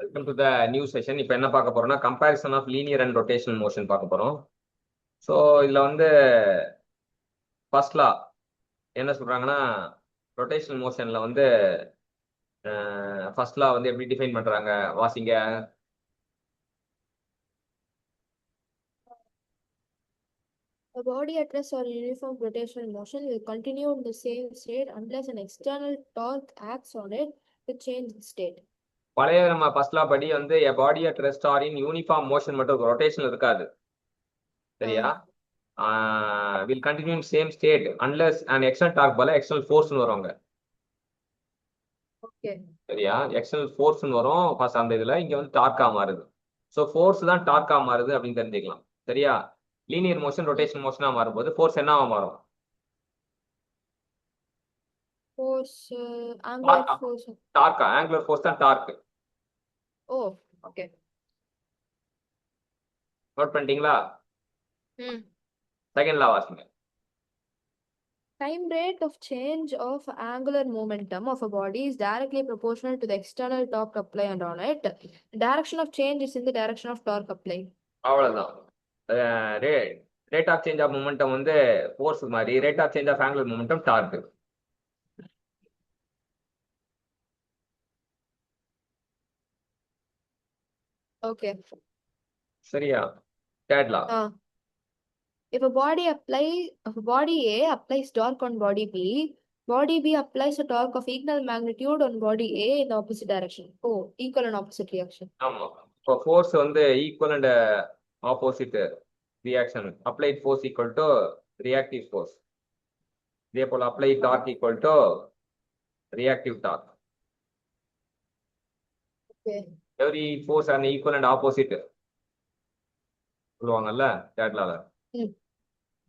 Welcome to the new session. இப்போ என்ன பார்க்க போறோம்னா comparison of linear and rotational motion பார்க்க போறோம். ஸோ இதுல வந்து ஃபர்ஸ்ட் லா என்ன சொல்றாங்கன்னா, ரொட்டேஷனல் மோஷன்ல வந்து ஃபர்ஸ்ட் லா வந்து எப்படி டிஃபைன் பண்றாங்க வாசிங்க. A body at rest or uniform rotational motion will continue in the same state unless an external torque acts on it to change its state. பழைய நம்ம ஃபர்ஸ்ட் லா படி வந்து a body at rest or in uniform motion மட்டும் rotation இருக்காது, சரியா? Will continue in same state unless and external torque போல external ஃபோர்ஸ்னு வருவாங்க, Okay. சரியா? எக்ஸ்டர்னல் ஃபோர்ஸ்னு வரும் ஃபர்ஸ்ட் அந்த இதுல. இங்க வந்து டார்க்கா மாறுது. ஸோ ஃபோர்ஸ் தான் டார்க்கா மாறுது அப்படின்னு தெரிஞ்சுக்கலாம், சரியா? லீனியர் மோஷன் ரொட்டேஷன் மோஷனா மாறும்போது ஃபோர்ஸ் என்னவா மாறும்? Force, angular force. டார்க்கா, ஆங்குலர் ஃபோர்ஸ் தான் டார்க். Oh, okay. நோட் பண்ணிட்டீங்களா? செகண்ட் லா வாசிங்க. Time rate of change of angular momentum of a body is directly proportional to the external torque applied on it. The direction of change is in the direction of torque applied. அவ்வளவுதான். Rate of change of momentum வந்து force மாதிரி, rate of change of angular momentum torque. Okay. சரியா? Third law. If a body A applies torque on body B applies a torque of equal magnitude on body A in the opposite direction. Oh, equal and opposite reaction. ஆமா, இப்போ force வந்து equal and opposite reaction. Applied force equal to reactive force. இதே போல apply torque equal to reactive torque. Okay. Every force and equal and opposite சொல்லுவாங்கல்ல third லால.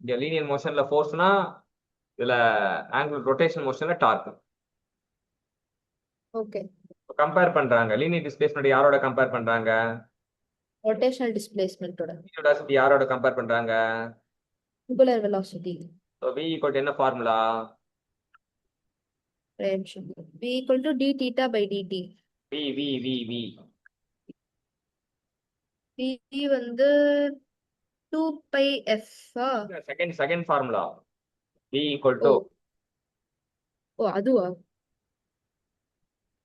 இங்க linear மோஷன்ல ஃபோர்ஸ்னா, இதுல ஆங்குலர் ரொட்டேஷன் மோஷன்ல டார்க். Okay. கம்பேர் பண்றாங்க. லீனியர் டிஸ்பிளேஸ்மெண்ட் யாரோட கம்பேர் பண்றாங்க? Rotational displacement ஓட. வெலாசிட்டி யாரோட கம்பேர் பண்றாங்க? Angular velocity. So v equal to என்ன formula? V equal to d theta by dt. v v v v V வந்து 2 pi f. Second formula v equal to அதுவா?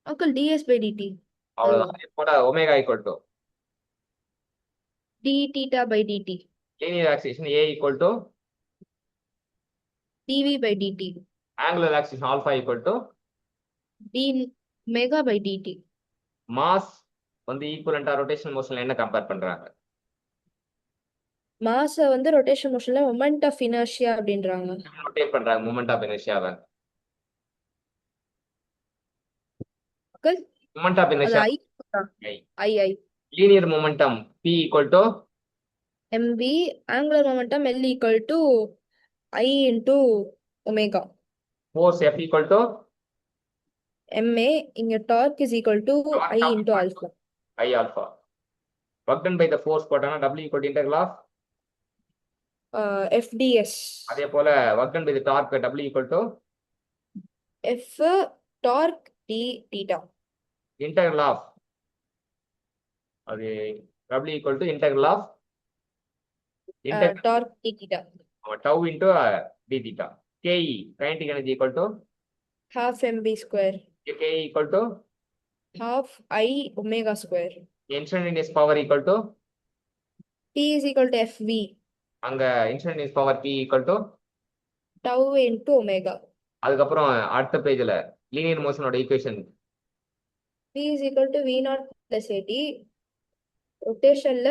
Uncle ds by dt. அவ்வளவுதான். எப்போட omega equal to d theta by dt. Linear acceleration a equal to dv by dt. Angular acceleration alpha equal to d omega by dt. Mass வந்து ஈக்குவலண்டா rotation மோஷன்ல என்ன compare பண்றாங்க? Mass வந்து rotation மோஷன்ல moment of inertia அப்படின்றாங்க. Rotate பண்றாங்க moment of இனர்ஷியாவை. Moment of inertia I. Linear momentum p equal to mv, angular momentum L equal to I into omega. Force f equal to ma, இங்க torque is equal to I into alpha. I alpha. Work done by the force போட்டானா w equal to integral of fds. அதே போல work done by the torque w equal to f torque d theta. Integral of அது w equal to integral of torque d theta. tau into d theta. ke kinetic energy equal to half mv square. ke equal to half I omega square. instantaneous power equal to P is equal to fv. அங்க instantaneous power p equal to tau into omega. அதுக்கப்புறம் அடுத்த பேஜ்ல linear மோஷனோட equation P is equal to v naught plus at. ரொட்டேஷன்ல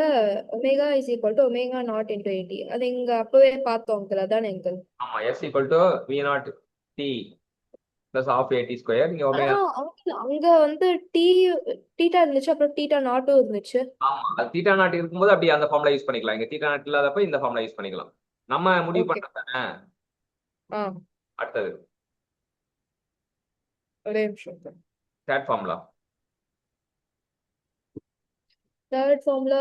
omega is equal to omega naught into 80. அது இங்க அப்பவே பார்த்தோம் அங்கிள், அதானே அங்கிள்? ஆமா, s equal to v naught t plus half at square. இங்க ஒமேகா அங்க வந்து டி தீட்டா இருந்துச்சு, அப்புறம் தீட்டா நாட்டும் இருந்துச்சு. ஆமா, அது தீட்டா நாட் இருக்கும்போது அப்படி அந்த ஃபார்முலா யூஸ் பண்ணிக்கலாம். இங்க தீட்டா நாட் இல்லாதப்ப இந்த ஃபார்முலா யூஸ் பண்ணிக்கலாம். நம்ம முடிவு பண்றதானே. அடுத்தது ஒரே நிமிஷம். Third formula. Third formula,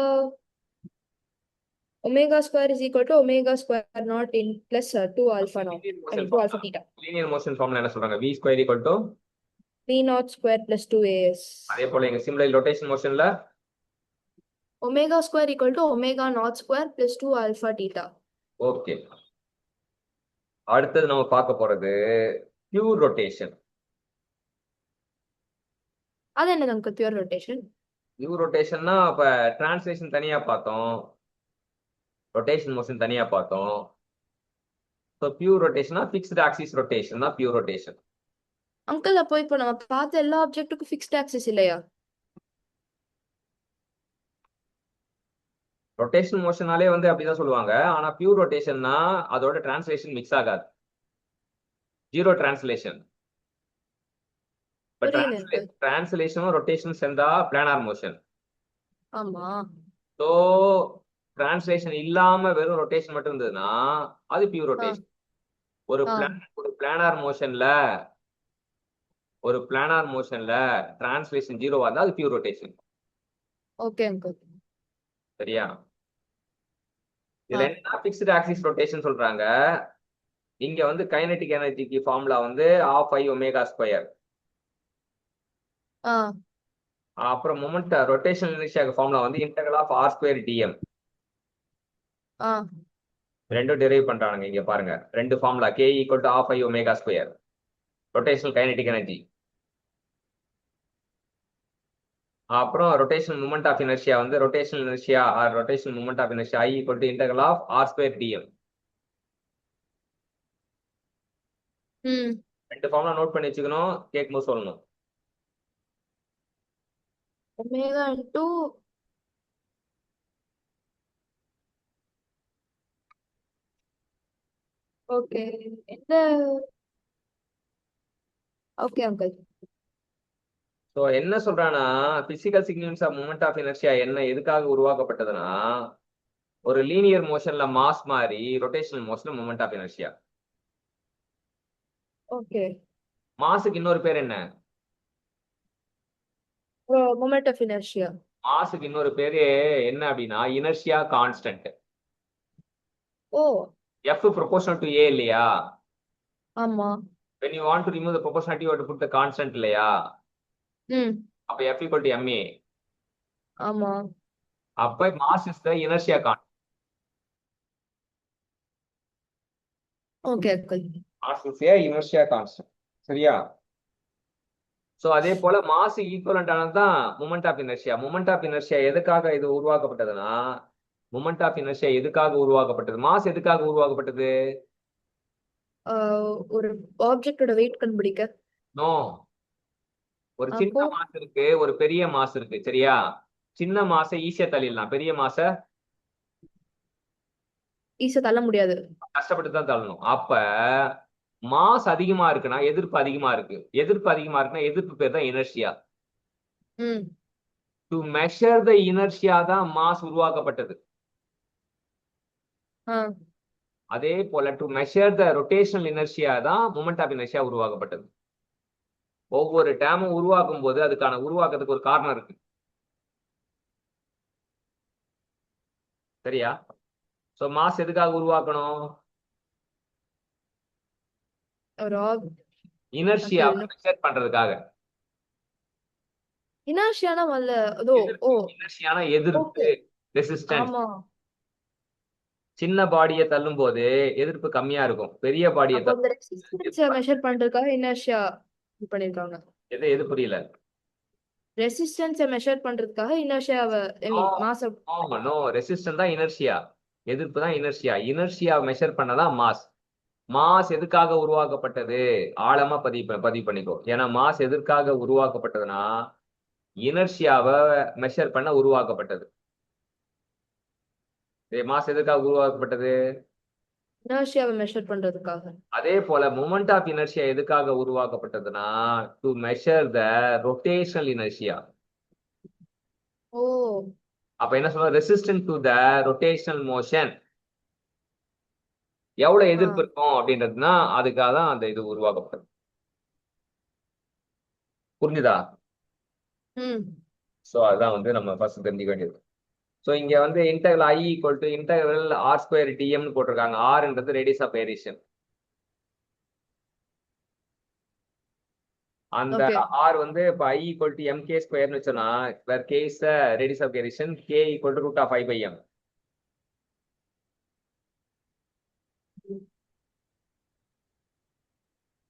omega square is equal to omega square naught in plus 2 alpha naught. I mean 2 alpha theta. Linear motion formula என்ன சொல்றாங்க? v square equal to v V naught square plus 2as. அதே போல எங்க similar rotation மோஷன்ல Omega square equal to omega naught square plus 2 alpha theta. Okay. அடுத்தது நம்ம பார்க்க போறது பியூர் ரொட்டேஷன். அது என்னது அங்க பியூர் ரொட்டேஷன்? பியூர் ரொட்டேஷன்னா இப்ப டிரான்ஸ்லேஷன் தனியா பார்த்தோம், ரொட்டேஷன் மோஷன் தனியா பார்த்தோம். ஸோ பியூர் ரொட்டேஷனா ஃபிக்ஸ்டு ஆக்சிஸ் ரொட்டேஷன் தான் பியூர் ரொட்டேஷன். அங்கிள் அப்போ இப்போ நம்ம பார்த்த எல்லா ஆப்ஜெக்ட்டுக்கும் ஃபிக்ஸ்ட் ஆக்சிஸ் இல்லையா? ரொட்டேஷன் மோஷனாலே வந்து அப்படிதான் சொல்லுவாங்க. ஆனா பியூர் ரொட்டேஷன்னா அதோட டிரான்ஸ்லேஷன் மிக்ஸ் ஆகாது, ஜீரோ டிரான்ஸ்லேஷன். புரியல எனக்கு. டிரான்ஸ்லேஷனும் ரொட்டேஷனும் சேர்ந்தா பிளானார் மோஷன். ஆமா. ஸோ டிரான்ஸ்லேஷன் இல்லாம வெறும் ரொட்டேஷன் மட்டும் இருந்ததுன்னா அது பியூர் ரொட்டேஷன். ஒரு ஆ. பிளானார் மோஷன்ல டிரான்ஸ்லேஷன் ஜீரோவா இருந்தா அது பியூர் ரொட்டேஷன். Okay uncle. சரியா? இதுல என்ன ஃபிக்ஸ்டு ஆக்சிஸ் ரொட்டேஷன் சொல்றாங்க. இங்க வந்து கைனெட்டிக் எனர்ஜிக்கு ஃபார்முலா வந்து ½ ஒமேகா ஸ்கொயர். ஆ. அப்புறம் மொமெண்ட் ரொட்டேஷனல் இனர்ஷியாக்கு ஃபார்முலா வந்து integral of r square dm. ஆ. ரெண்டும் டெரைவ் பண்றானுங்க இங்க பாருங்க. ரெண்டு formula k equal to ½ omega square rotational kinetic energy. அப்புறம் ரொட்டேஷனல் மூமெண்ட் ஆஃப் இனர்ஷியா வந்து rotational inertia or rotational moment of inertia I equal to integral of r square dm. ம். ரெண்டு ஃபார்முலா நோட் பண்ணி வச்சுக்கணும், கேட்கும்போது சொல்லணும். Omega into okay. எந்த okay uncle. So என்ன சொல்றான்னா physical significance of moment of inertia என்ன எதுக்காக உருவாக்கப்பட்டதுன்னா ஒரு லீனியர் மோஷன்ல மாஸ் மாதிரி ரொட்டேஷனல் மோஷன்ல மூமெண்ட் ஆஃப் இனர்ஷியா. ஓகே. மாஸுக்கு இன்னொரு பேர் என்ன? Moment of inertia. மாஸுக்கு இன்னொரு பேரு என்ன அப்படின்னா இனர்ஷியா கான்ஸ்டன்ட். ஓ. F proportional to A இல்லையா? ஆமா. when you want to remove the proportionality you have to put the constant இல்லையா? ம். அப்ப F equal to ma. ஆமா. அப்ப mass is the inertia constant. Okay uncle. mass is a inertia constant. சரியா? So அதே போல மாஸ் ஈக்குவலண்ட் ஆனதுதான் moment of inertia. Moment of inertia எதுக்காக இது உருவாக்கப்பட்டதுன்னா மூமெண்ட் ஆஃப் இனர்ஷியா எதுக்காக உருவாக்கப்பட்டது? மாஸ் எதுக்காக உருவாக்கப்பட்டது? ஒரு ஆப்ஜெக்டோட வெயிட் கண்டுபிடிக்க. நோ, ஒரு சின்ன அப்போ மாஸ் இருக்கு, ஒரு பெரிய மாஸ் இருக்கு. சரியா? சின்ன மாசை ஈஸியா தள்ளிடலாம், பெரிய மாசை ஈஸியா தள்ள முடியாது, கஷ்டப்பட்டு தான் தள்ளணும். அப்ப மாஸ் அதிகமா இருக்குன்னா எதிர்ப்பு அதிகமா இருக்கு, எதிர்ப்பு அதிகமா இருக்குன்னா எதிர்ப்பு பேர் தான் இனர்ஷியா. ம். டு மெஷர் த இனர்ஷியா தான் மாஸ் உருவாக்கப்பட்டது. ஆ. அதே போல to measure the rotational inertia தான் மூமெண்ட் ஆஃப் இனர்ஷியா உருவாக்கப்பட்டது. ஒவ்வொரு டேமும் உருவாக்கும் போது அதுக்கான உருவாக்கத்துக்கு ஒரு காரணம் இருக்கு. சரியா? சோ மாஸ் எதுக்காக உருவாக்கணும்? ஒரு இனர்ஷியா மெஷர் பண்றதுக்காக. இனர்ஷியானா வல்ல அதோ. ஓ. இனர்ஷியானா எதிர்ப்பு, ஓகே. ரெசிஸ்டன்ஸ். ஆமா. சின்ன பாடியை தள்ளும் போது எதிர்ப்பு கம்மியா இருக்கும், பெரிய பாடியை அப்போ அந்த ரெசிஸ்டன்ஸை மெஷர் பண்றதுக்காக இனர்ஷியா பண்ணிருக்காங்க. எது புரியல? ரெசிஸ்டன்ஸை மெஷர் பண்றதுக்காக இனர்ஷியாவை ஐ மீன் மாஸ். நோ, ரெசிஸ்டன்ஸ் தான் இனர்ஷியா, எதிர்ப்பு தான் இனர்ஷியா. இனர்ஷியா மெஷர் பண்ணதான் மாஸ். மாஸ் எதுக்காக உருவாக்கப்பட்டது? ஆழமா பதிவு பண்ணிக்கோ. ஏன்னா மாஸ் எதற்காக உருவாக்கப்பட்டதுன்னா இனர்ஷியாவை மெஷர் பண்ண உருவாக்கப்பட்டது. மாஸ் எதுக்காக உருவாக்கப்பட்டது? இனர்ஷியாவை மெஷர் பண்றதுக்காக. அதே போல மூமெண்ட் ஆஃப் இனர்ஷியா எதுக்காக உருவாக்கப்பட்டதுன்னா to measure the rotational inertia. ஓ. அப்ப என்ன சொல்ற? Resistant to the rotational motion. எவ்வளவு எதிர்ப்பு இருக்கும் அப்படின்றதுனா அதுக்காக தான் அந்த இது உருவாக்கப்பட்டது. புரிஞ்சுதா? சோ அதான் வந்து நம்ம ஃபர்ஸ்ட் தெரிஞ்சுக்க வேண்டியது. சோ இங்க வந்து integral I equal to integral r square dm போட்டிருக்காங்க. r ன்றது ரேடியஸ் ஆஃப் ஏரியேஷன். அந்த Okay. r வந்து இப்போ I equal to mk ஸ்கொயர்னு வச்சோம்னா where k is the radius of gyration, k equal to root of I by m.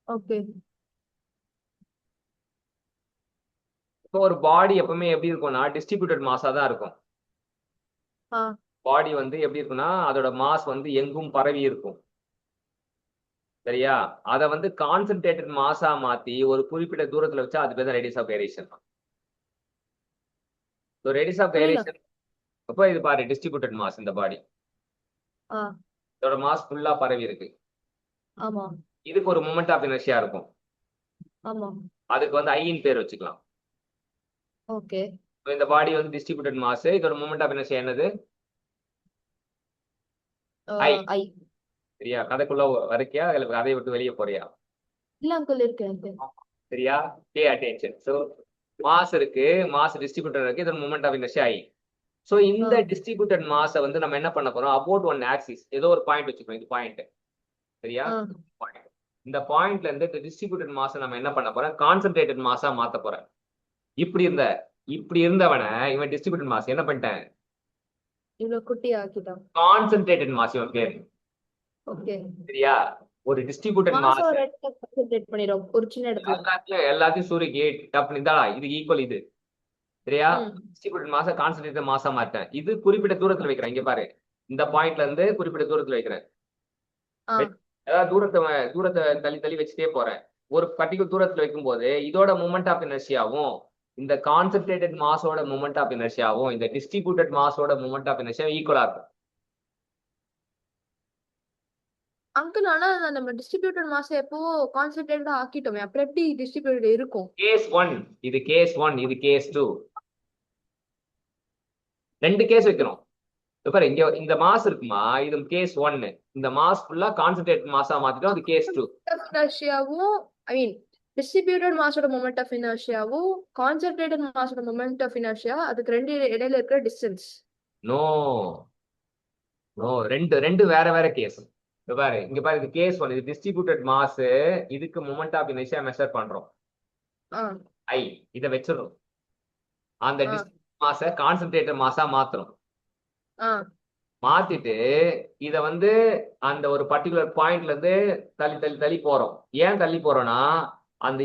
Okay. இப்போ ஒரு பாடி எப்பவுமே எப்படி இருக்கும்னா டிஸ்ட்ரிபியூட்டட் மாஸா தான் இருக்கும். ஆ பாடி வந்து எப்படி இருக்கும்னா அதோட மாஸ் வந்து எங்கும் பரவி இருக்கும். சரியா? அதை வந்து கான்சென்ட்ரேட்டட் மாஸா மாத்தி ஒரு குறிப்பிட்ட தூரத்துல வச்சா அது பேர் தான் radius of gyration. So radius of புரியல. கைரேஷன் இப்போ இது பாரு டிஸ்ட்ரிபியூட்டட் மாஸ் இந்த பாடி. ஆ இதோட மாஸ் ஃபுல்லா பரவி இருக்கு. ஆமா இதுக்கு ஒரு மொமெண்ட் ஆஃப் இனர்ஷியா இருக்கும். ஆமா. அதுக்கு வந்து ஐயின் பேர் வச்சுக்கலாம். ஓகே. So இந்த பாடி வந்து டிஸ்ட்ரிபியூட்டட் மாஸ், இதோட மொமெண்ட் ஆஃப் இனர்ஷியா என்னது? ஐ. ஐ. சரியா? கதைக்குள்ள வரைக்கியா கதையை விட்டு வெளியே போறியா? இல்ல அங்கிள் இருக்கு எனக்கு. சரியா? Pay attention. ஸோ மாஸ் இருக்கு, மாஸ் டிஸ்ட்ரிபியூட்டட் இருக்கு, இதோட moment of inertia I. So இந்த டிஸ்ட்ரிபியூட்டட் மாஸை வந்து நம்ம என்ன பண்ண போறோம்? அபவுட் ஒன் ஆக்சிஸ் ஏதோ ஒரு பாயிண்ட் வச்சுக்கணும். இது பாயிண்ட். சரியா? பாயிண்ட். இந்த பாயிண்ட்ல இருந்து இந்த டிஸ்ட்ரிபியூட்டட் மாஸை நம்ம என்ன பண்ண போறோம்? கான்சென்ட்ரேட்டட் மாஸா மாத்த போறேன். இப்படி இருந்தவனை இவன் டிஸ்ட்ரிபியூட்டட் மாஸ் என்ன பண்ணிட்டேன்? இவ்வளவு குட்டி ஆக்கிட்டான். கான்சென்ட்ரேட்டட் மாஸ் இவன் பேர். ஓகே. சரியா? ஒரு டிஸ்ட்ரிபியூட்டட் மாஸ் மாஸ் ஒரு இடத்துல கான்சென்ட்ரேட் பண்ணிரும் ஒரு சின்ன இடத்துல. எல்லாத்தையும் சூரிய டப் இந்தாடா இது ஈக்குவல் இது. சரியா? டிஸ்ட்ரிபியூட்டட் மாஸை கான்சென்ட்ரேட்டட் மாஸா மாட்டேன். இது குறிப்பிட்ட தூரத்துல வைக்கிறேன். இங்க பாரு, இந்த பாயிண்ட்ல இருந்து குறிப்பிட்ட தூரத்துல வைக்கிறேன். ஏதாவது தூரத்தை தள்ளி தள்ளி வச்சுட்டே போறேன். ஒரு பர்டிகுலர் தூரத்துல வைக்கும் போது இதோட மூமெண்ட் ஆஃப் இனர்ஷியாவும் இந்த கான்சென்ட்ரேட்டட் மாஸோட மூமெண்ட் ஆஃப் இனர்ஷியாவும் இந்த டிஸ்ட்ரிபியூட்டட் மாஸோட மூமெண்ட் ஆஃப் இனர்ஷியாவும் ஈக்குவலா இருக்கும். அங்கிள் ஆனா நம்ம டிஸ்ட்ரிபியூட்டட் மாஸ் எப்போ கான்சென்ட்ரேட்டடா ஆக்கிட்டோமே அப்புறம் எப்படி டிஸ்ட்ரிபியூட்டட் இருக்கும்? கேஸ் 1 இது கேஸ் 1 இது கேஸ் 2. ரெண்டு கேஸ் வைக்கிறோம். பாரு இங்க இந்த மாஸ் இருக்குமா, இது கேஸ் 1. இந்த மாஸ் ஃபுல்லா கான்சென்ட்ரேட்டட் மாஸா மாத்திட்டோம், அது கேஸ் 2. இனர்ஷியாவும் ஐ மீன் டிஸ்ட்ரிபியூட்டட் மாஸோட மொமெண்ட் ஆஃப் இனர்ஷியாவும் கான்சென்ட்ரேட்டட் மாஸோட மொமெண்ட் ஆஃப் இனர்ஷியா அதுக்கு ரெண்டு இடையில இருக்கிற டிஸ்டன்ஸ். நோ நோ, ரெண்டு வேற வேற கேஸ். பாரு இங்க பாரு, இது கேஸ் 1 இது டிஸ்ட்ரிபியூட்டட் மாஸ், இதுக்கு மொமெண்ட் ஆஃப் இனர்ஷியா மெஷர் பண்றோம். ஐ இத வெச்சிரோம். அந்த டிஸ்ட்ரிபியூட்டட் மாஸை கான்சென்ட்ரேட்டட் மாஸா மாத்துறோம். மாத்திட்டு இத வந்து அந்த ஒரு பர்டிகுலர் பாயிண்ட்ல இருந்து தள்ளி தள்ளி தள்ளி போறோம். ஏன் தள்ளி போறோம்னா அந்த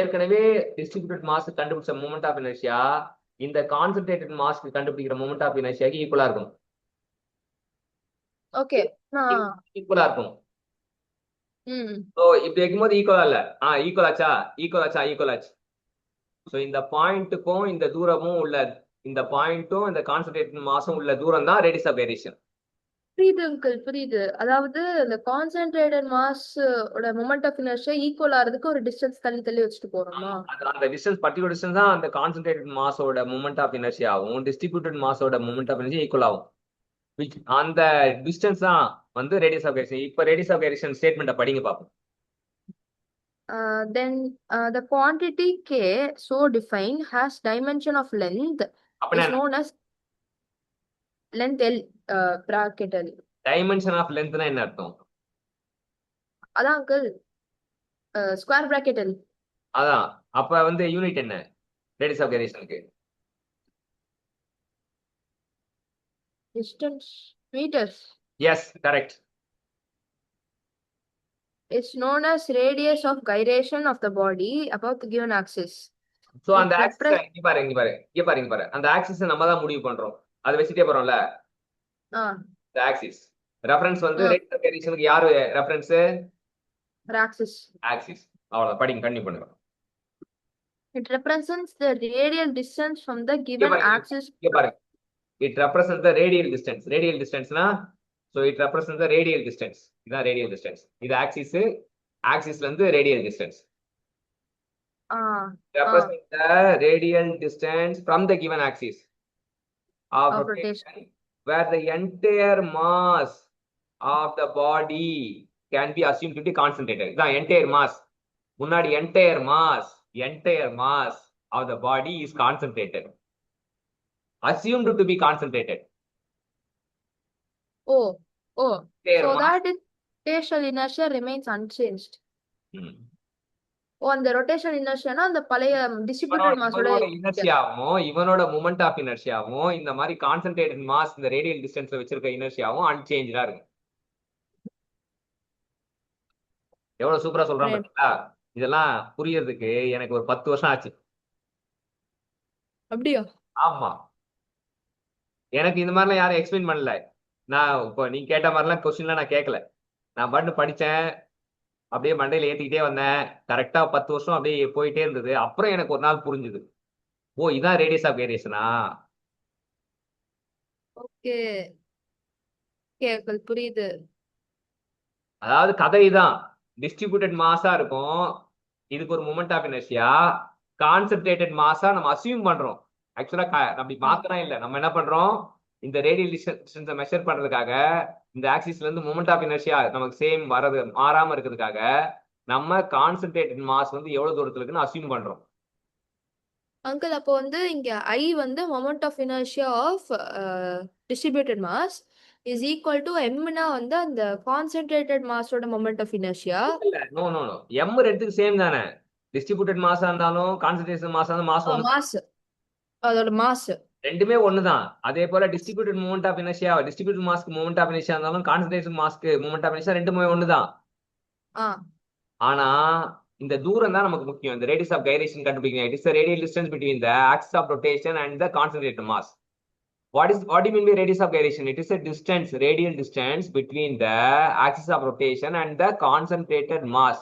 ஏற்கனவே டிஸ்ட்ரிபியூட்டட் மாஸ் கண்டுபிடிச்ச மொமெண்ட் ஆஃப் இனர்ஷியா இந்த கான்சென்ட்ரேட்டட் மாஸ்க்கு கண்டுபிடிக்கிற மொமெண்ட் ஆஃப் இனர்ஷியாக்கு ஈக்குவலா இருக்கும். ஓகே. ஈக்குவலா இருக்கும். சோ இப்படி வைக்கும்போது ஈக்குவலா இல்ல. ஈக்குவல் ஆச்சா? ஈக்குவல் ஆச்சு. சோ இந்த பாயிண்ட்டுக்கும் இந்த தூரமும் உள்ள, இந்த பாயிண்ட்டும் இந்த கான்சென்ட்ரேட்டட் மாஸும் உள்ள தூரம் தான் ரேடியஸ் ஆஃப் வேரியேஷன். புரியுது அங்கிள் புரியுது. அதாவது இந்த கான்சென்ட்ரேட்டட் மாஸ் ஓட மொமெண்ட் ஆஃப் இனர்ஷியா ஈக்குவல் ஆறதுக்கு ஒரு டிஸ்டன்ஸ் தள்ளி தள்ளி வச்சுட்டு போறோமா? அந்த டிஸ்டன்ஸ் பர்டிகுலர் டிஸ்டன்ஸ் தான் அந்த கான்சென்ட்ரேட்டட் மாஸோட மொமெண்ட் ஆஃப் இனர்ஷியா ஆகும், டிஸ்ட்ரிபியூட்டட் மாஸோட மொமெண்ட் ஆஃப் இனர்ஷியா ஈக்குவல் ஆகும். அந்த டிஸ்டன்ஸ் தான் வந்து ரேடியஸ் ஆஃப் வேரியேஷன். இப்போ ரேடியஸ் ஆஃப் வேரியேஷன் ஸ்டேட்மெண்ட்டை படிங்க பாப்போம். Then the quantity k so defined has dimension of length is known as length L bracket L. Dimension of லென்த்னா என்ன அர்த்தம்? அதான் அங்கிள் ஸ்கொயர் பிராக்கெட் L. அதான். அப்ப வந்து யூனிட் என்ன ரேடியஸ் ஆஃப் வேரியேஷனுக்கு? Distance meters. Yes, correct. It's known as radius of gyration of the body about the given axis. So அந்த ஆக்சிஸ் இங்க பாரு அந்த ஆக்சிஸ் நம்ம தான் முடிவு பண்றோம். அதை வச்சுட்டே போறோம்ல. the axis ரெஃபரன்ஸ் வந்து ரேடியஸ் ஆஃப் வேரியேஷனுக்கு யாரு ரெஃபரன்ஸ்? ஆக்சிஸ். அவ்வளவுதான், படிங்க கண்டினியூ பண்ணுங்க. It represents the radial distance from the given axis. இங்க பாருங்க, it represents the radial distance. radial distanceனா so it represents the radial distance. இதான் radial distance. இது axis, ஆக்சிஸ்ல இருந்து radial distance. Represents the radial distance from the given axis of rotation where the entire mass of the body can be assumed to be concentrated. இதான் entire mass. முன்னாடி entire mass of the body is concentrated. Assumed to be concentrated. So that is spatial inertia remains unchanged. ஓ அந்த rotation இனர்ஷியானா அந்த பழைய distributed மாஸோட இவனோட இனர்ஷியாவும் இவனோட moment of இனர்ஷியாவும் இந்த மாதிரி concentrated mass இந்த ரேடியல் டிஸ்டன்ஸ்ல வச்சிருக்க இனர்ஷியாவும் அன்சேஞ்சா இருக்கு. எவ்வளவு சூப்பரா சொல்றான் பாத்தீங்களா? இதெல்லாம் புரியறதுக்கு எனக்கு ஒரு 10 வருஷம் ஆச்சு. அப்படியா? ஆமா, எனக்கு இந்த மாதிரிலாம் யாரும் எக்ஸ்பிளைன் பண்ணல. நான் இப்போ நீங்க கேட்ட மாதிரிலாம் கொஸ்டின்லாம் நான் கேட்கல. நான் பாட்டு படிச்சேன், அப்படியே மண்டையில ஏத்திக்கிட்டே வந்தேன். கரெக்டா 10 வருஷம் அப்படியே போயிட்டே இருந்தது. அப்புறம் எனக்கு ஒரு நாள் புரிஞ்சுது, ஓ இதான் ரேடியஸ் ஆஃப் வேரியேஷனா. ஓகே கேக்கல் புரியுது. அதாவது கதை தான், டிஸ்ட்ரிபியூட்டட் மாஸா இருக்கும், இதுக்கு ஒரு மொமெண்ட் ஆஃப் இனர்ஷியா, கான்சென்ட்ரேட்டட் மாஸா நம்ம அசியூம் பண்றோம். ஆக்சுவலா அப்படி மாத்தலாம் இல்ல, நம்ம என்ன பண்றோம், இந்த ரேடியல் டிஸ்டன்ஸை மெஷர் பண்றதுக்காக இந்த ஆக்சிஸ்ல இருந்து மொமெண்ட் ஆஃப் இனர்ஷியா நமக்கு சேம் வரது மாறாம இருக்கிறதுக்காக நம்ம கான்சென்ட்ரேட்டட் மாஸ் வந்து எவ்வளவு தூரத்துல இருக்குன்னு அசியூம் பண்றோம். அங்கிள் அப்போ வந்து இங்க ஐ வந்து moment of inertia of distributed mass is equal to எம்னா வந்து அந்த கான்சென்ட்ரேட்டட் மாஸோட மொமெண்ட் ஆஃப் இனர்ஷியா. இல்ல, நோ நோ நோ, எம் ரெண்டுக்கு சேம் தானே. டிஸ்ட்ரிபியூட்டட் மாஸா இருந்தாலும் கான்சென்ட்ரேஷன் மாஸா இருந்தாலும் மாஸ் ஒன்று, மாஸ் அதோட மாஸ். ரெண்டுமே ஒண்ணுதான். அதே போல distributed moment of inertia, distributed மாஸ்க்கு மூமெண்ட் ஆஃப் இனர்ஷியா இருந்தாலும் கான்சன்ட்ரேஷன் மாஸ்க்கு மூமெண்ட் ஆஃப் இனர்ஷியா ரெண்டுமே ஒண்ணுதான். ஆ ஆனா இந்த தூரம் தான் நமக்கு முக்கியம். இந்த ரேடியஸ் ஆஃப் கைரேஷன் கண்டுபிடிக்கணும். It is the radial distance between the axis of rotation and the concentrated mass. What do you mean by radius of gyration? It is a distance, radial distance between the axis of rotation and the concentrated mass.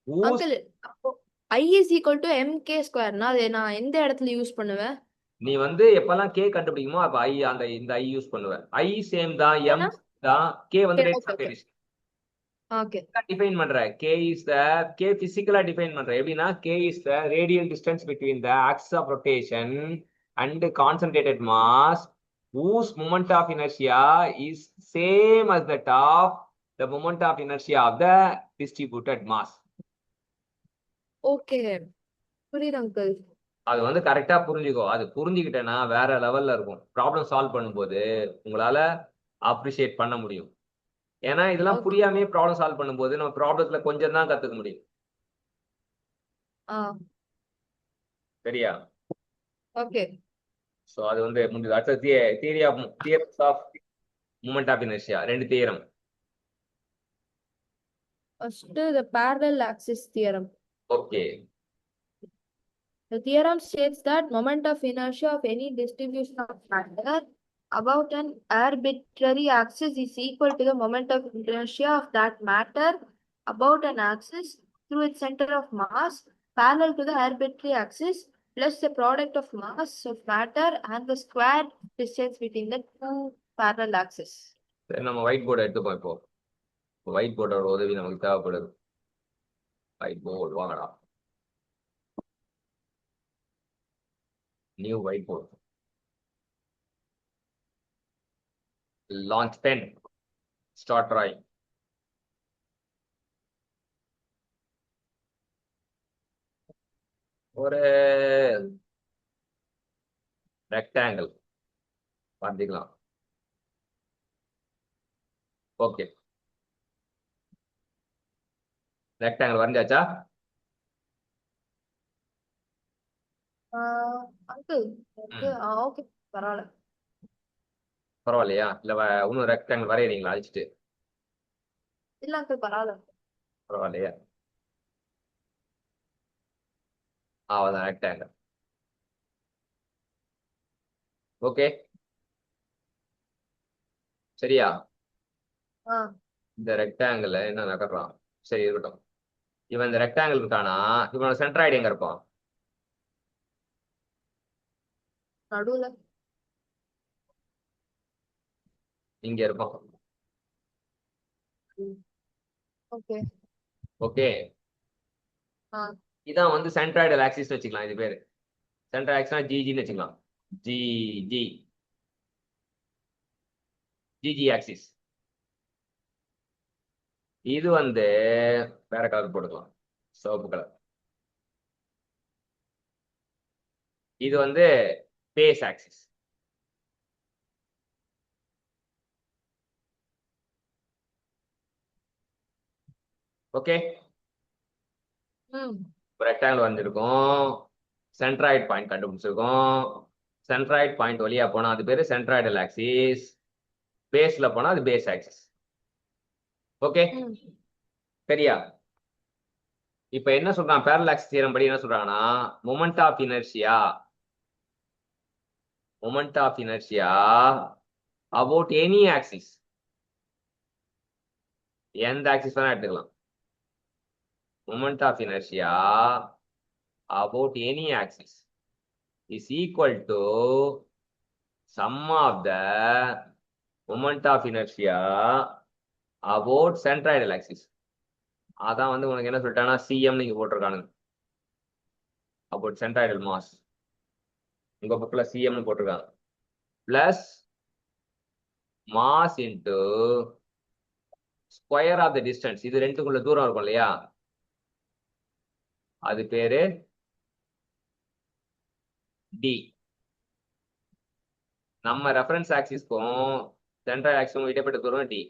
Whose uncle அப்போ I is equal to M K ஸ்கொயர்னா அதை நான் எந்த இடத்துல use பண்ணுவேன்? நீ வந்து எப்பெல்லாம் கே கண்டுபிடிக்குமோ அப்ப ஐ அந்த இந்த ஐ யூஸ் பண்ணுவ. ஐ சேம் தான், எம் ஏன்னா தான், கே வந்து radius okay of okay variation okay define பண்ற. கே இஸ் த கே பிசிக்கலா டிஃபைன் பண்ற. எப்படின்னா K is the radial distance between the axis of rotation and concentrated mass whose moment of inertia is same as that of the moment of inertia of the distributed mass. Okay புரியுது uncle. அது வந்து கரெக்டா புரிஞ்சுக்கோ. அது புரிஞ்சுக்கிட்டேன்னா வேற லெவல்ல இருக்கும். Problem solve பண்ணும்போது உங்களால அப்ரிஷியேட் பண்ண முடியும். ஏன்னா இதெல்லாம் ஓகே புரியாமே ப்ராப்ளம் சால்வ் பண்ணும்போது நம்ம ப்ராப்ளத்துல கொஞ்சம் தான் கத்துக்க முடியும். ஆ சரியா? ஓகே சோ அது வந்து முடிஞ்சது. அடுத்த theorems of moment of inertia, ரெண்டு theorem. First the parallel axis theorem. Okay, The theorem states that moment of inertia of any distribution of matter about an arbitrary axis is equal to the moment of inertia of that matter about an axis through its center of mass parallel to the arbitrary axis plus the product of mass of matter and the squared distance between the two parallel axes. சரி நம்ம white board எடுத்துப்போம். இப்போ white போர்டோட உதவி நமக்கு தேவைப்படுது. White board வாங்கடா, new white board, launch pen, start drawing. ஒரு rectangle பார்த்துக்கலாம். ஓகே, ரெக்டாங்கிள் வரைஞ்சாச்சா? அங்கிள் ஓகே பரவாயில்ல. பரவாயில்லையா? இல்ல இன்னும் ரெக்டாங்கிள் வரையறீங்களா அழிச்சிட்டு? இல்ல அங்கிள் பரவாயில்ல. பரவாயில்லையா? அவ்வளோதான் ரெக்டாங்கிள். ஓகே சரியா? ஆ இந்த ரெக்டாங்கிள் என்ன நகர்றான்? சரி இருக்கட்டும். இவன் இந்த ரெக்டாங்கிள் இருக்கானா, இவனோட சென்ட்ராய்டு எங்க இருப்பான்? நடுவுல. இங்க இருப்பான். ஓகே ஓகே, ஆ இதான் வந்து சென்ட்ராய்டல் ஆக்சிஸ் வச்சுக்கலாம். இது பேரு சென்ட்ரல் ஆக்சிஸ்னா ஜிஜின்னு வச்சுக்கலாம். G G GG axis. இது வந்து வேற கலர் போட்டுக்கலாம், சிவப்பு கலர். இது வந்து பேஸ் ஆக்சிஸ். ஓகே, ம் ரெக்டாங்கிள் வந்திருக்கும், சென்ட்ராய்டு பாயிண்ட் கண்டுபிடிச்சிருக்கோம். சென்ட்ராய்டு பாயிண்ட் வழியா போனா அது பேரு சென்ட்ராய்டல் ஆக்சிஸ், பேஸ்ல போனா அது பேஸ் ஆக்சிஸ். ஓகே ம் சரியா? இப்ப என்ன சொல்றான், பேரலாக்ஸ் தியரம் படி என்ன சொல்றாங்கன்னா, moment of inertia about any axis, எந்த ஆக்சிஸ் வேணா எடுத்துக்கலாம். moment of inertia about any axis is equal to sum of the moment of inertia about centroidal axis. அதான் வந்து உனக்கு என்ன சொல்லிட்டானா சிஎம் நீங்க போட்டிருக்கானுங்க, about centroidal mass. உங்க பக்கத்துல சிஎம்னு போட்டிருக்காங்க, plus mass into square of the distance. இது ரெண்டுக்குள்ள தூரம் இருக்கும் இல்லையா, அது பேரு டி. நம்ம ரெஃபரன்ஸ் ஆக்சிஸ்க்கும் சென்ட்ரல் ஆக்சிஸ்க்கும் இடைப்பட்ட தூரம் டி,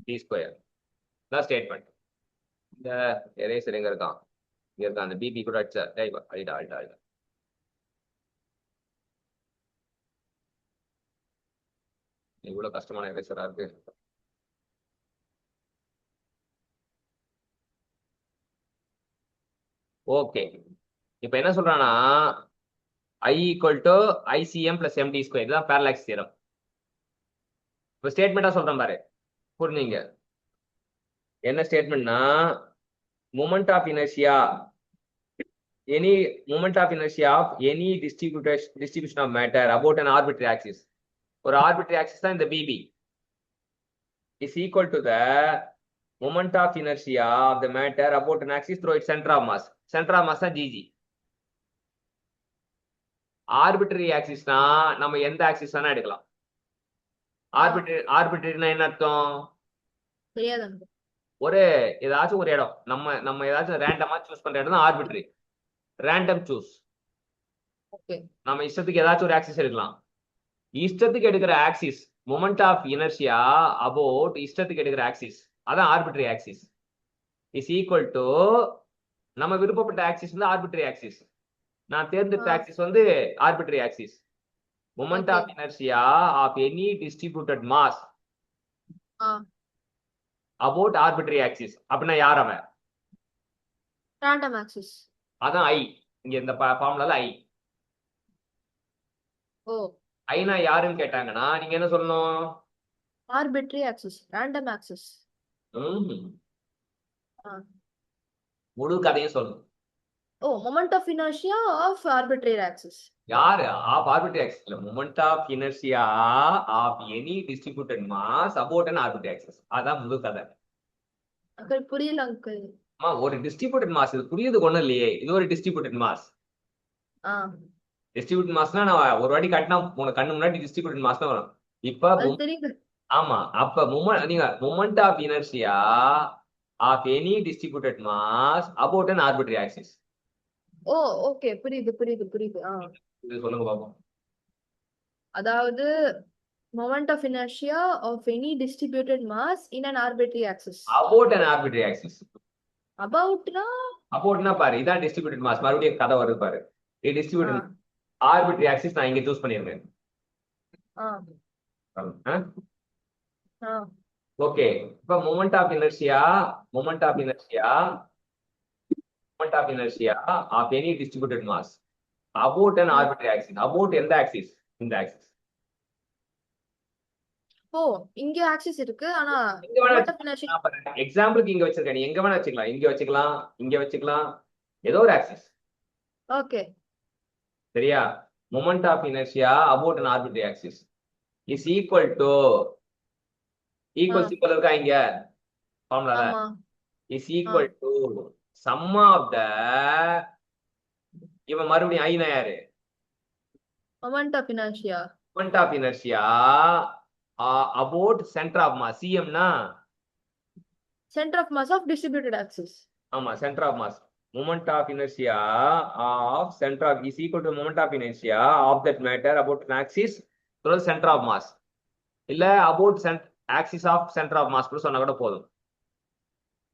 டி ஸ்கொயர். தான் ஸ்டேட்மெண்ட். இந்த எரேசர் எங்க இருக்கான், இங்க இருக்கான். அந்த பிபி கூட அடிச்சா அழிடா. இவ்வளவு கஷ்டமான எரேசரா இருக்கு. ஓகே, இப்ப என்ன சொல்றானா I equal to ICM plus MD square. இதுதான் parallax theorem. இப்ப ஸ்டேட்மெண்டா சொல்றேன் பாரு, புரிஞ்சுங்க. என்ன ஸ்டேட்மெண்ட்னா, moment of inertia, any moment of inertia of any distribution of matter about an arbitrary axis, ஒரு arbitrary axis தான் இந்த BB, is equal to the moment of inertia of the matter about an axis through its center of mass. Center of mass தான் GG. Arbitrary ஆக்சிஸ்னா நம்ம எந்த axis வேணா எடுக்கலாம். ஆர்பிட்டரினா என்ன அர்த்தம், தெரியாது. ஒரு ஏதாச்சும் ஒரு இடம் நம்ம ஏதாச்சும் ரேண்டமா சூஸ் பண்ற இடம் தான் ஆர்பிட்டரி. Random choose. ஓகே, நம்ம இஷ்டத்துக்கு ஏதாச்சும் ஒரு ஆக்சிஸ் எடுக்கலாம். இஷ்டத்துக்கு எடுக்கிற axis moment of inertia about இஷ்டத்துக்கு எடுக்கிற ஆக்சிஸ், அதான் arbitrary axis, is equal to நம்ம விருப்பப்பட்ட ஆக்சிஸ் வந்து ஆர்பிட்டரி ஆக்சிஸ். நான் தேர்ந்தெடுத்த ஆக்சிஸ் வந்து arbitrary axis. Moment of inertia of any distributed mass about arbitrary axis. அப்படின்னா யார் அவன், ரேண்டம் ஆக்சிஸ். அதான் ஐ. இங்க இந்த ஃபார்முலால ஐ. ஓ, ஐனா யாருன்னு கேட்டாங்கன்னா நீங்க என்ன சொல்லணும், ஆர்பிட்ரரி ஆக்சிஸ், ரேண்டம் ஆக்சிஸ். முழு கதையும் சொல்லணும். ஓ, moment of inertia of arbitrary axis. யாரு ஆஃப் ஆர்பிட்டரி ஆக்சிஸ் இல்ல, moment of inertia of any distributed mass about an arbitrary axis. அதான் முழு கதை. அங்கிள் புரியல அங்கிள். ஒரு டிஸ்ட்ரிபியூட்டட் மாஸ், இது புரியுதுக்கு ஒண்ணும் இல்லையே. இது ஒரு டிஸ்ட்ரிபியூட்டட் மாஸ். டிஸ்ட்ரிபியூட்டட் மாஸ்னா நான் ஒரு வாட்டி காட்டினா உனக்கு கண்ணு முன்னாடி டிஸ்ட்ரிபியூட்டட் மாஸ் தான் வரும். இப்ப தெரியுது. ஆமா, அப்ப நீங்க moment of inertia of any distributed mass about an arbitrary axis. Oh, okay, புரியுது. இது சொல்லுங்க பாப்போம். அதாவது moment of inertia of any distributed mass in an arbitrary axis. About an arbitrary axis. Aboutனா பாரு, இதான் distributed mass. மறுபடியும் கதை வருது பாரு. distributed arbitrary axis நான் இங்க சூஸ் பண்ணிருக்கேன். ஓகே, இப்ப moment of inertia of any distributed mass about an arbitrary axis. About எந்த axis? இந்த axis. ஓ, இங்க ஆக்சிஸ் இருக்கு. ஆனா எக்ஸாம்பிளுக்கு இங்க வச்சிருக்கேன், நீ எங்க வேணா வச்சுக்கலாம். இங்க வச்சுக்கலாம், ஏதோ ஒரு ஆக்சிஸ். ஓகே, சரியா? Moment of inertia about an arbitrary axis is equal to equal இருக்கா இங்க ஃபார்முலால, is equal to sum of the, இவன் மறுபடியும் ஐனா யாரு, moment of inertia about center of mass. CM na center of mass of distributed axis. ஆமா, center of mass. Moment of inertia of center of is equal to moment of inertia of that matter about an axis through the center of mass. இல்ல about axis of center of mass கூட சொன்னா கூட போதும்.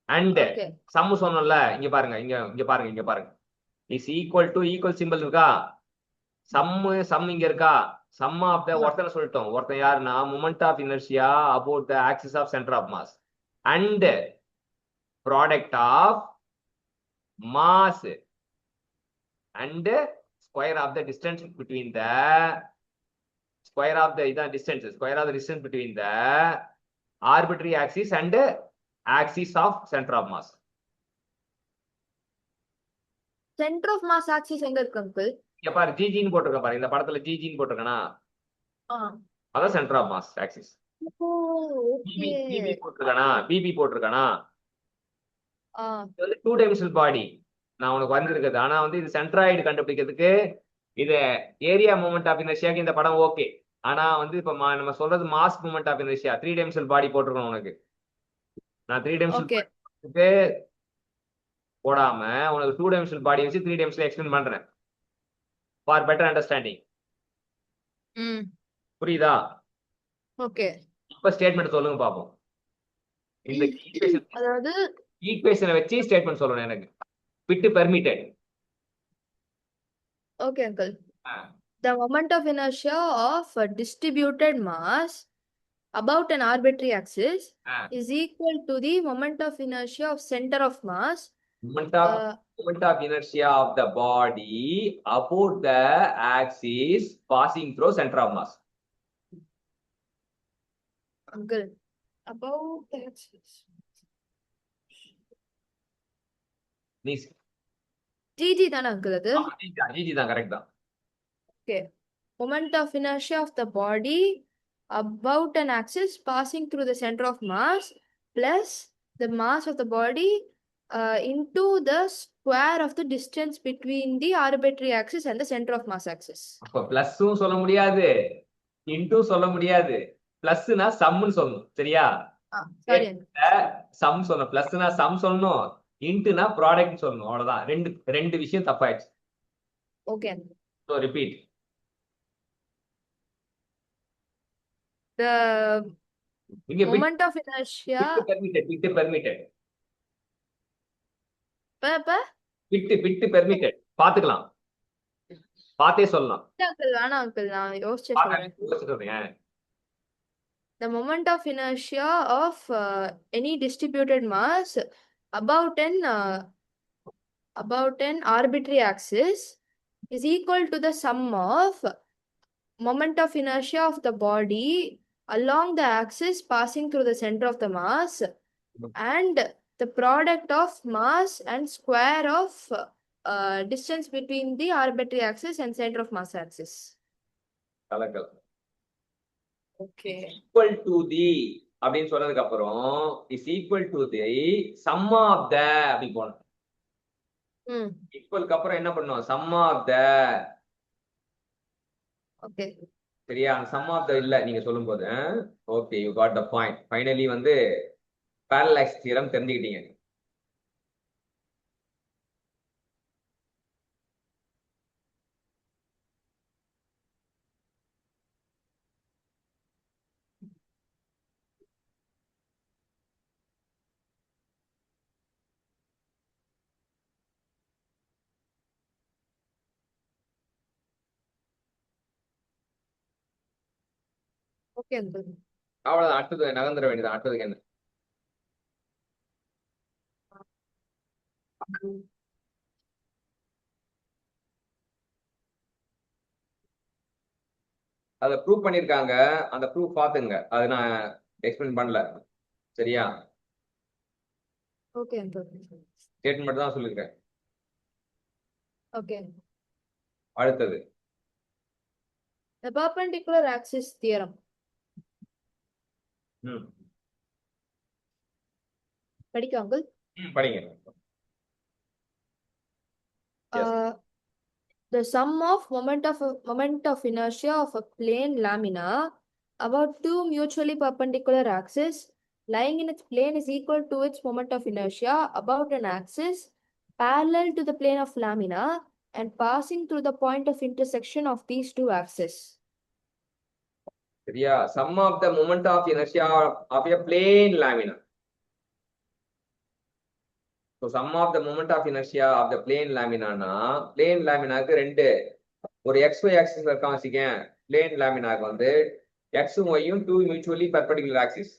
And okay some சொன்னோம்ல, இங்க பாருங்க, இங்க பாருங்க is equal to equal simple இருக்கா, சம் இங்க இருக்கா, சம் ஆஃப் த ஒருத்தனை சொல்லிட்டோம், ஒருத்தன் யாருன்னா moment of inertia about the axis of centre of mass and product of mass and square of the distance between the square of the distance between the arbitrary axis and axis of center of mass. Centre of mass axis எங்க இருக்கு uncle? இங்க பாரு ஜிஜின்னு போட்டிருக்கேன் பாரு, இந்த படத்துல ஜிஜின்னு போட்டிருக்கேனா, அதான் center of mass axis. Okay PP போட்டிருக்கானா, பிபி போட்டிருக்கானா, ஆ இது வந்து 2 டைமென்ஷனல் பாடி நான் உனக்கு வந்திருக்குது. ஆனா வந்து இது சென்ட்ராய்டு கண்டுபிடிக்கிறதுக்கு இது ஏரியா மூமெண்ட் ஆஃப் இனர்ஷியாக்கு இந்த படம் ஓகே. ஆனா வந்து இப்ப நம்ம சொல்றது mass moment of inertia 3 dimensional body போட்டிருக்கணும் உனக்கு. நான் 3 டைமென்ஷனல் ஓகே போடாம உனக்கு 2 டைமென்ஷனல் பாடி வச்சு 3 டைமென்ஷனல் எக்ஸ்பிளைன் பண்றேன் ஃபார் பெட்டர் அண்டர்ஸ்டாண்டிங். ம் புரியுதா? ஓகே இப்ப ஸ்டேட்மெண்ட் சொல்லுங்க பாப்போம். இந்த அதாவது ஈக்குவேஷனை வச்சு ஸ்டேட்மெண்ட் சொல்லணும் எனக்கு. Bit permitted. okay uncle, the moment of inertia of a distributed mass about an arbitrary axis is equal to the moment of inertia of center of mass moment of inertia of the body about the axis passing through center of mass. uncle about the axis Please. gg தான uncle அது? GG தான், correct தான். okay, moment of inertia of the body about an axis passing through the center of mass plus the mass of the body into the square of the distance between the arbitrary axis and the center of mass axis. அப்ப பிளஸ்ஸும் சொல்ல முடியாது, இன்டும் சொல்ல முடியாது. பிளஸ்னா சம்னு சொல்லணும், சரியா? sorry some சொல்லணும். பிளஸ்னா some சொல்லணும், இன்ட்னா product சொல்லணும். அவ்வளவுதான். ரெண்டு விஷயம் தப்பாயிடுச்சு. okay, so repeat. the இங்க moment of inertia bit permitted bit permitted பாத்துக்கலாம், பார்த்தே சொல்லலாம். uncle வேணாம் uncle, நான் யோசிச்சு சொல்றேன். The moment of inertia of any distributed mass about an arbitrary axis is equal to the sum of moment of inertia of the body along the axis passing through the center of the mass and the product of mass and square of distance between the arbitrary axis and center of mass axis. Kalakkal. Okay. equal to the அப்படின்னு சொன்னதுக்கு அப்புறம் is equal to the sum of the அப்படி போனோம். ஈக்குவலுக்கு அப்புறம் என்ன பண்ணுவோம்? sum of the. Okay. சரியா? அந்த sum of the இல்ல நீங்க சொல்லும் போது. Okay, you got the point. Finally வந்து பேரலாக்ஸ் தியரம் தெரிஞ்சுக்கிட்டீங்க. Okay, uncle. அவ்வளவுதான். அடுத்தது நகர்ந்துட வேண்டியதான். அடுத்ததுக்கு என்ன? அதை ப்ரூவ் பண்ணிருக்காங்க. அந்த ப்ரூவ் பாத்துங்க. அது நான் எக்ஸ்பிளைன் பண்ணல, சரியா? Okay, uncle. ஸ்டேட்மெண்ட் தான் சொல்லிருக்கேன். Okay. அடுத்தது The perpendicular axis theorem. படிக்க uncle. படிங்க. The sum of moment of inertia of a plane lamina about two mutually perpendicular axes lying in its plane is equal to its moment of inertia about an axis parallel to the plane of lamina and passing through the point of intersection of these two axes. சரியா? sum of the moment of inertia of a plane lamina. So sum of the moment of inertia of the plane லேமினானா plane லேமினாக்கு ரெண்டு ஒரு XY axis இருக்கான் வச்சுக்கேன். Plane லேமினாக்கு வந்து எக்ஸும் ஒய்யும் டூ மியூச்சுவலி பர்பண்டிகுலர் ஆக்சிஸ்.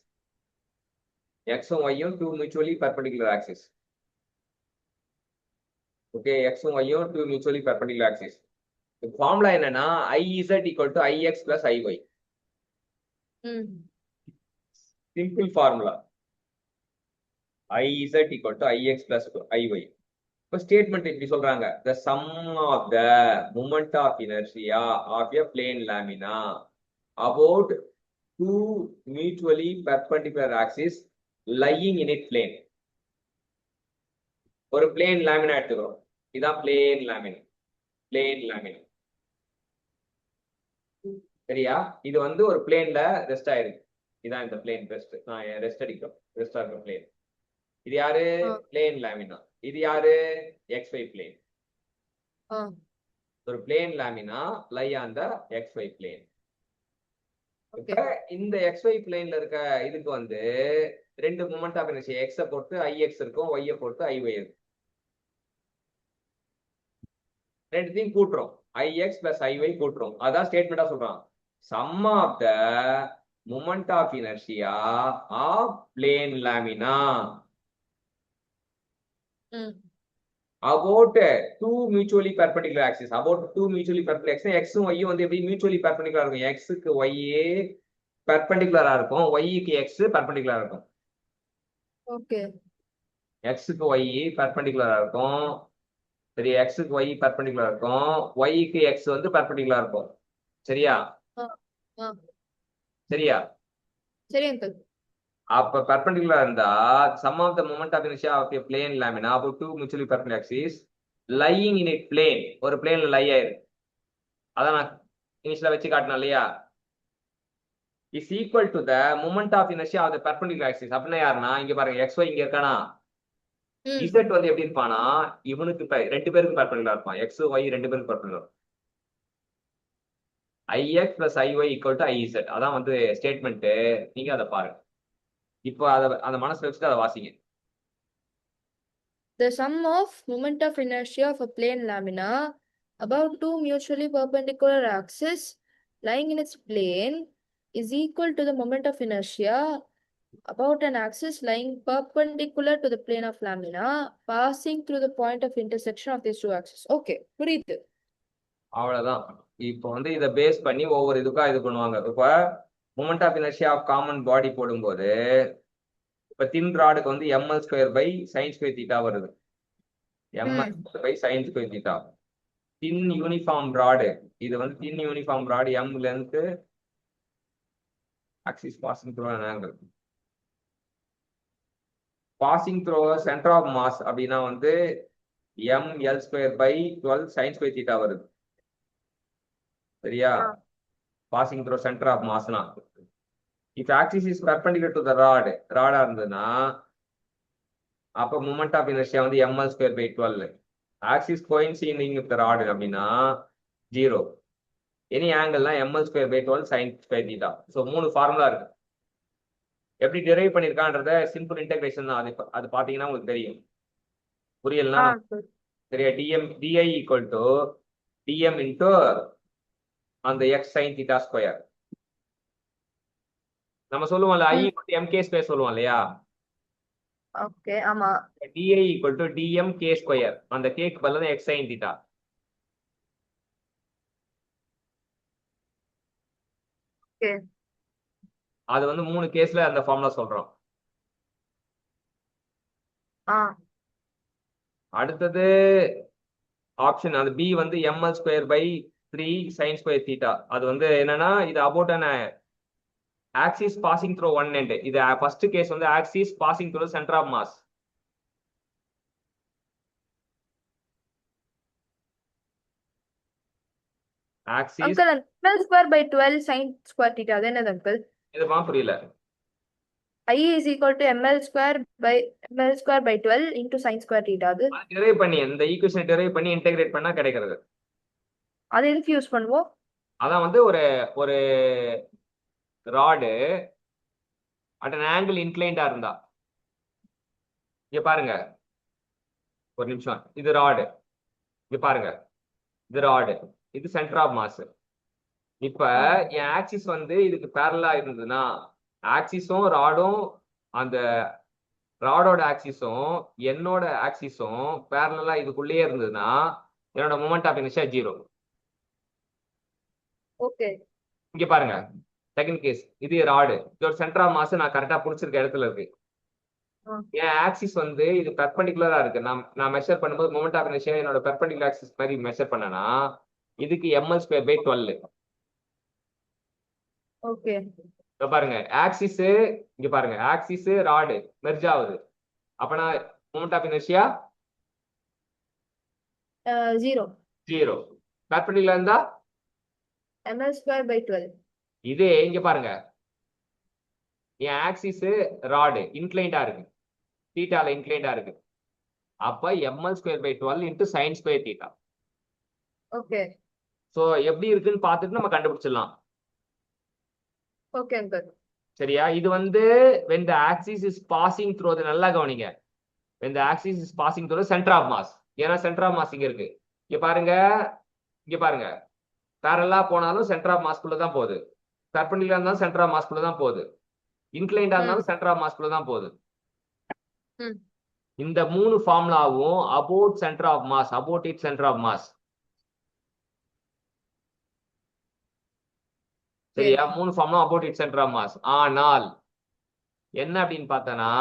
எக்ஸும் ஒய்யும் two mutually perpendicular axis. Okay, எக்ஸும் ஒய்யும் two mutually perpendicular axis. Formula என்னன்னா IZ equal to IX plus IY. Simple formula. IZ equal to IX plus IY. இப்போ ஸ்டேட்மெண்ட் இப்படி சொல்றாங்க, the sum of the moment of inertia of a plane lamina about two mutually perpendicular axes lying in its plane. ஒரு plane lamina எடுத்துக்கிறோம். இதான் plane lamina. Plane lamina சரியா? இது வந்து ஒரு பிளேன்ல ரெஸ்ட் ஆயிருக்கு. இதான் இந்த பிளேன் ரெஸ்ட். நான் ரெஸ்ட் அடிக்கிறோம். ரெஸ்ட் ஆகிற பிளேன். இது யாரு? Plane lamina. இது யாரு? XY plane. ஒரு plane lamina lie on the XY plane. இப்ப இந்த XY பிளேன்ல இருக்க இதுக்கு வந்து ரெண்டு மொமெண்ட் ஆஃப் இனர்ஷியா X பொறுத்து IX இருக்கும், Y பொறுத்து IY இருக்கும். ரெண்டுத்தையும் கூட்டுறோம். IX plus IY கூட்டுறோம். அதான் ஸ்டேட்மெண்டா சொல்றான். Sum of the moment of inertia of plane lamina about two mutually perpendicular axes. About two mutually perpendicular axes. X um Y வந்து எப்படி mutually perpendicular இருக்கும்? X க்கு Y perpendicular இருக்கும், Y க்கு X perpendicular இருக்கும். ஓகே. X க்கு Y perpendicular இருக்கும். சரி, X க்கு Y perpendicular இருக்கும், Y க்கு X வந்து perpendicular இருக்கும். சரியா? சரியா? சரி அங்கிள். அப்ப perpendicular இருந்தா sum of the moment of inertia of a plane lamina about two mutually perpendicular axes lying in a plane. ஒரு பிளேன்ல லை ஆயிருக்கு. அதான் நான் இனிஷியலா வச்சு காட்டினேன் இல்லையா? is equal to the moment of inertia of the perpendicular axis. அப்படின்னா யாருன்னா இங்க பாருங்க, XY இங்க இருக்கானா? Z வந்து எப்படி இருப்பானா இவனுக்கு ரெண்டு பேருக்கு perpendicular இருப்பான். X Y ரெண்டு பேருக்கு perpendicular. IX plus IY equal to IZ. அதான் வந்து ஸ்டேட்மெண்ட். நீங்க அதை பாருங்க. இப்போ அந்த மனசுல வச்சுட்டு அதை வாசிங்க. The sum of moment of inertia of a plane lamina about two mutually perpendicular axes lying in its plane is equal to the moment of inertia about an axis lying perpendicular to the plane of lamina passing through the point of intersection of these two axes. Okay, புரியுது. அவ்வளவுதான். இப்போ வந்து இதை base பண்ணி ஒவ்வொரு இதுக்கா இது பண்ணுவாங்க. இப்ப moment of inertia of common body போடும்போது இப்ப தின் ராடுக்கு வந்து ml² by sine square theta வருது. ml² by sine square theta. Thin uniform rod, இது வந்து thin uniform rod, m length, axis passing through an angle. passing through center of mass அப்படின்னா வந்து ml² by 12 sign square theta வருது. சரியா? passing through center of massனா if axis is perpendicular to the rod இருந்ததுன்னா அப்ப moment of inertia வந்து ml² by 12. axis coinciding with the rod அப்படின்னா 0. Any ஆங்கிள்னா ml² by 12 sin square theta. So 3 formula இருக்கு. எப்படி derive பண்ணிருக்கான்றத simple integration தான். அது பாத்தீங்கன்னா உங்களுக்கு தெரியும். புரியலன்னா சரியா? di equal to dm into அந்த x sin theta ஸ்கொயர். நம்ம சொல்லுவோம்ல I equal to mk square சொல்லுவோம் இல்லையா? ஓகே, ஆமா. di equal to dmk square. அந்த k க்கு பதிலா x sin theta. ஓகே. அது வந்து 3 கேஸ்ல அந்த ஃபார்முலா சொல்றோம். அடுத்தது ஆப்ஷன் அது B வந்து ml² by 3 sin square theta. அது வந்து என்னன்னா இது about an axis passing through one end. இது ஃபர்ஸ்ட் கேஸ் வந்து axis passing through center of mass. axis uncle ml² by 12 sin square theta அது என்னது அங்கிள்? இதுமா புரியல. I is equal to ml² by 12 into sin square theta. அது derive பண்ணி இந்த ஈக்குவேஷனை டெரைவ் பண்ணி இன்டெகிரேட் பண்ணா கிடைக்கிறது. அது எதுக்கு யூஸ் பண்ணுவோம்? அதான் வந்து ஒரு rod at an angle inclined இருந்தா இங்க பாருங்க, ஒரு நிமிஷம். இது ராடு, இங்க பாருங்க, இது ராடு, இது சென்டர் ஆஃப் மாஸ். இப்ப என் ஆக்சிஸ் வந்து இதுக்கு பேரலா இருந்ததுன்னா, ஆக்சிஸும் ராடும், அந்த ராடோட ஆக்சிஸும் என்னோட ஆக்சிஸும் பேரலா இதுக்குள்ளேயே இருந்ததுன்னா என்னோட மொமெண்ட் ஆஃப் இனர்ஷியா 0. ஓகே. இங்க பாருங்க, செகண்ட் கேஸ், இது ராடு, இதோட சென்டர் ஆஃப் மாஸ் நான் கரெக்டா புடிச்சிருக்க இடத்துல இருக்கு. என் ஆக்சிஸ் வந்து இது பெர்பெண்டிகுலரா இருக்கு. நான் மெஷர் பண்ணும்போது மொமெண்ட் ஆஃப் இனர்ஷியா என்னோட பெர்பெண்டிகுலர் ஆக்சிஸ் மாதிரி மெஷர் பண்ணனா இதுக்கு ml²/12. ஓகே. இப்ப பாருங்க, ஆக்சிஸ் இங்க பாருங்க, ஆக்சிஸ் ராடு மெர்ஜ் ஆகுது. அப்பனா மொமெண்ட் ஆஃப் இனர்ஷியா 0. 0. பெர்பெண்டிகுலர் இருந்தா ml²/12. இதே இங்க பாருங்க, என் ஆக்சிஸ் ராடு இன்க்ளைண்டா இருக்கு, தீட்டால இன்க்ளைண்டா இருக்கு. அப்ப ml²/12 into sin square theta. Okay. So எப்படி இருக்குன்னு பார்த்துட்டு நம்ம கண்டுபிடிச்சிடலாம். Okay uncle. சரியா? இது வந்து when the axis is passing through the, நல்லா கவனிங்க, when the axis is passing through the center of mass. ஏன்னா சென்டர் ஆஃப் மாஸ் இங்க இருக்கு. இங்க பாருங்க, இங்க பாருங்க, பேரலா போனாலும் சென்டர் ஆஃப் மாஸ்க்குள்ள தான் போகுது, பெர்பெண்டிகுலரா இருந்தாலும் சென்டர் ஆஃப் மாஸ்க்குள்ள தான் போகுது, இன்க்ளைண்டா இருந்தாலும் சென்டர் ஆஃப் மாஸ்க்குள்ள தான் போகுது. இந்த 3 ஃபார்முலாவும் about center of mass, about it center of mass. சரியா? 3 ஃபார்முலா about it center of mass. ஆனால் என்ன அப்படின்னு பார்த்தனா,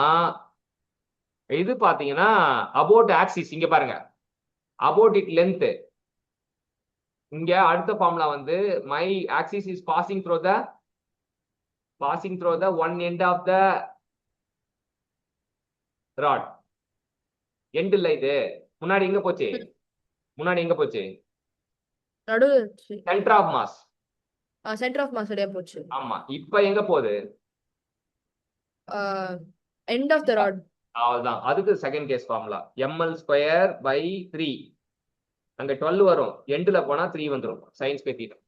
இது பாத்தீங்கன்னா அபவுட் ஆக்சிஸ், இங்க பாருங்க, அபவுட் இட் லென்த். இங்க அடுத்த ஃபார்முலா வந்து my axis is passing through the one end of the rod. End இல்ல இது, முன்னாடி எங்க போச்சு, முன்னாடி எங்க போச்சு, நடுவுல centre of mass. Centre of mass சரியா போச்சு. ஆமா, இப்போ எங்க போகுது, எண்ட் ஆஃப் தி ராட். அவ்வளவுதான். அதுக்கு செகண்ட் கேஸ் ஃபார்முலா ml²/3. அங்க 12 வரும், எண்ட்ல போனா 3 வந்துரும், sin square theta.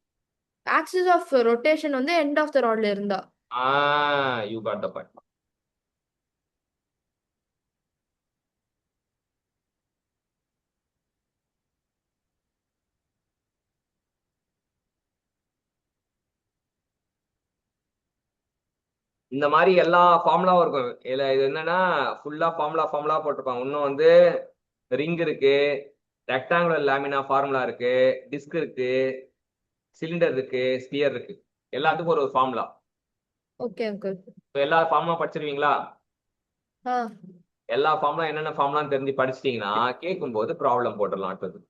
Axis of rotation வந்து எண்ட் ஆஃப் தி ராட்ல இருந்தா. You got the point. இந்த மாதிரி எல்லா ஃபார்முலாவும் இருக்கும். இதுல இது என்னன்னா ஃபுல்லா ஃபார்முலா போட்டிருப்பாங்க. இன்னும் வந்து ரிங் இருக்கு, ரெக்டாங்குலர் லேமினா ஃபார்முலா இருக்கு, டிஸ்க் இருக்கு, சிலிண்டர் இருக்கு, ஸ்பியர் இருக்கு, எல்லாத்துக்கும் ஒரு ஃபார்முலா. Okay uncle. எல்லா ஃபார்முலா படிச்சிருவீங்களா? ஆ. எல்லா ஃபார்முலா என்னென்ன ஃபார்முலான்னு தெரிஞ்சு படிச்சிட்டீங்கன்னா கேட்கும்போது ப்ராப்ளம் போட்டுடலாம். அடுத்தது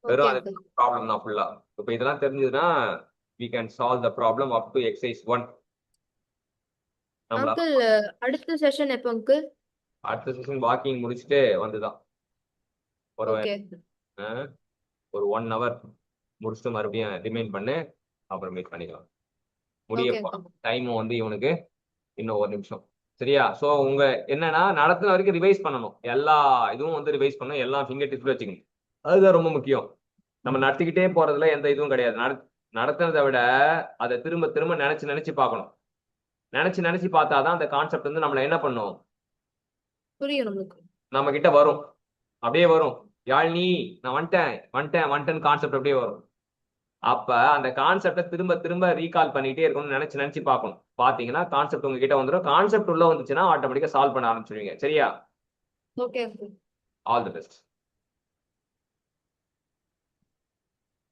வெறும் அது ப்ராப்ளம் தான் ஃபுல்லா. இப்போ இதெல்லாம் தெரிஞ்சதுன்னா we can solve the problem up to exercise 1. Uncle அடுத்த செஷன் எப்போ அங்கிள்? அடுத்த செஷன் வாக்கிங் முடிச்சுட்டு வந்துதான் ஒரு 1 hour முடிச்சுட்டு மறுபடியும் ரிமைண்ட் பண்ணு, அப்புறம் மீட் பண்ணிக்கலாம். முடிய டைமும் வந்து இவனுக்கு இன்னும் 1 நிமிஷம். சரியா? ஸோ உங்க என்னன்னா நடத்துன வரைக்கும் ரிவைஸ் பண்ணணும், எல்லா இதுவும் வந்து ரிவைஸ் பண்ணணும், எல்லாம் ஃபிங்கர் டிப்ல வச்சுக்கணும். அதுதான் ரொம்ப முக்கியம். நம்ம நடத்திக்கிட்டே போறதுல எந்த இதுவும் கிடையாது. நடத்துனதை விட அதை திரும்ப திரும்ப நினைச்சு பார்க்கணும். நினைச்சு பார்த்தாதான் அந்த கான்செப்ட் வந்து நம்மள என்ன பண்ணும், புரியும், நம்மளுக்கு நம்ம கிட்ட வரும், அப்படியே வரும். யாழ்னி நான் வந்துட்டேன் கான்செப்ட் அப்படியே வரும். அப்ப அந்த கான்செப்டை திரும்ப திரும்ப ரீகால் பண்ணிட்டே இருக்கணும்னு நினைச்சு பார்க்கணும். பாத்தீங்கன்னா கான்செப்ட் உங்ககிட்ட வந்துடும். கான்செப்ட் உள்ள வந்துச்சுன்னா ஆட்டோமேட்டிக்கா சால்வ் பண்ண ஆரம்பிச்சிருவீங்க. சரியா? ஓகே. All the best.